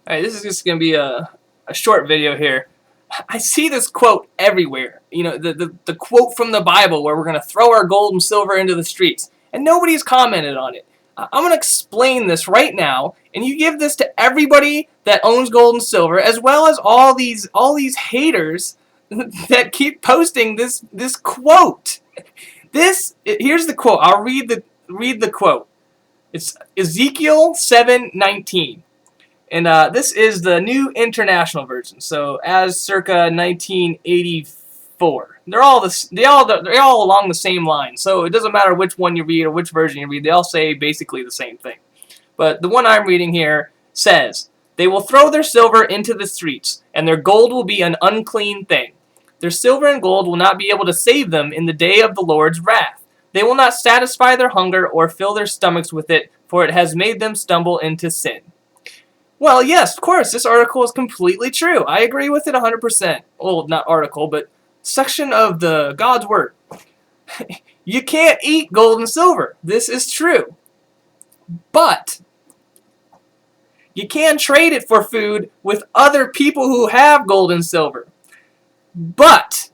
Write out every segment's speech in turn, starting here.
Alright, this is just going to be a short video here. I see this quote everywhere. You know, the quote from the Bible where we're going to throw our gold and silver into the streets. And nobody's commented on it. I'm going to explain this right now, and you give this to everybody that owns gold and silver, as well as all these haters that keep posting this quote. Here's the quote. I'll read the quote. It's Ezekiel 7:19. And this is the New International Version, so as circa 1984. They're all along the same line, so it doesn't matter which one you read or which version you read. They all say basically the same thing. But the one I'm reading here says, "They will throw their silver into the streets, and their gold will be an unclean thing. Their silver and gold will not be able to save them in the day of the Lord's wrath. They will not satisfy their hunger or fill their stomachs with it, for it has made them stumble into sin." Well, yes, of course, this article is completely true. I agree with it 100%. Well, not article, but section of the God's Word. You can't eat gold and silver. This is true. But you can trade it for food with other people who have gold and silver. But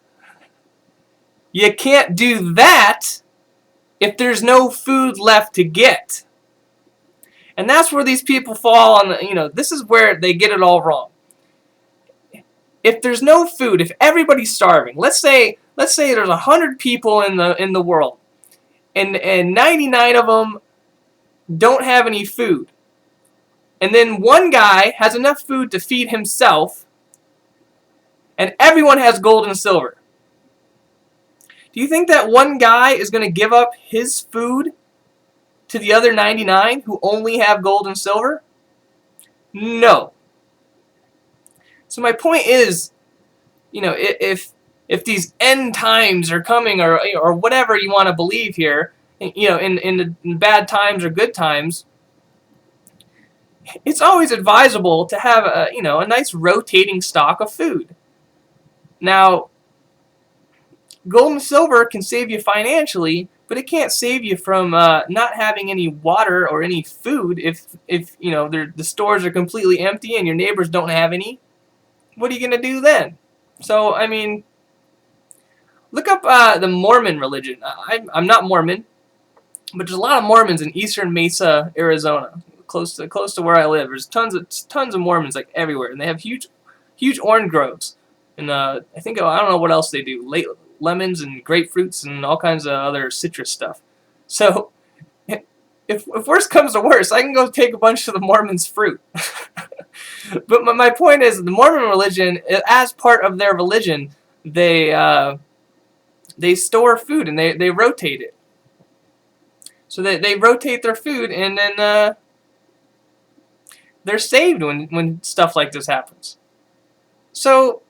you can't do that if there's no food left to get. And that's where these people fall on, this is where they get it all wrong. If there's no food, if everybody's starving, let's say there's 100 people in the world, and 99 of them don't have any food. And then one guy has enough food to feed himself, and everyone has gold and silver. Do you think that one guy is going to give up his food to the other 99 who only have gold and silver? No. So my point is, if these end times are coming, or whatever you want to believe here, in bad times or good times, it's always advisable to have a nice rotating stock of food. Now, gold and silver can save you financially, but it can't save you from not having any water or any food if the stores are completely empty and your neighbors don't have any. What are you going to do then? So, look up the Mormon religion. I'm not Mormon, but there's a lot of Mormons in eastern Mesa, Arizona, close to where I live. There's tons of Mormons like everywhere, and they have huge orange groves. And I don't know what else they do. Lemons and grapefruits and all kinds of other citrus stuff. So, if worse comes to worse, I can go take a bunch of the Mormons' fruit. But my point is, the Mormon religion, as part of their religion, they store food and they rotate it. So they rotate their food, and then they're saved when stuff like this happens. So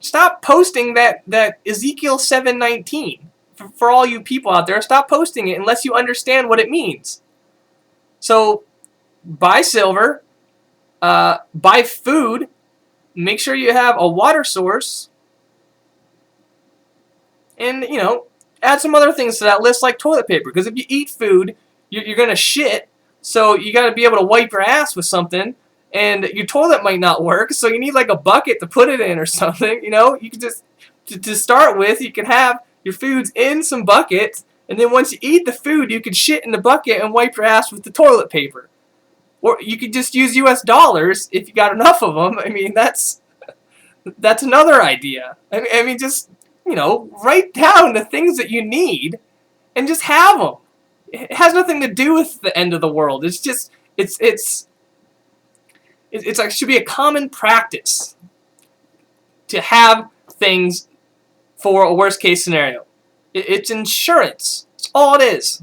stop posting that Ezekiel 7:19 for all you people out there. Stop posting it unless you understand what it means. So buy silver, buy food, make sure you have a water source, and add some other things to that list like toilet paper. Because if you eat food, you're gonna shit. So you got to be able to wipe your ass with something. And your toilet might not work, so you need like a bucket to put it in or something. You can just, to start with, you can have your foods in some buckets, and then once you eat the food, you can shit in the bucket and wipe your ass with the toilet paper. Or you could just use US dollars if you got enough of them. That's another idea. Just, write down the things that you need and just have them. It has nothing to do with the end of the world. It's just, it's like, should be a common practice to have things for a worst case scenario. It's insurance. That's all it is.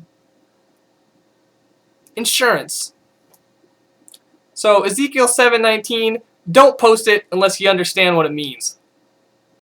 Insurance. So Ezekiel 7:19, don't post it unless you understand what it means.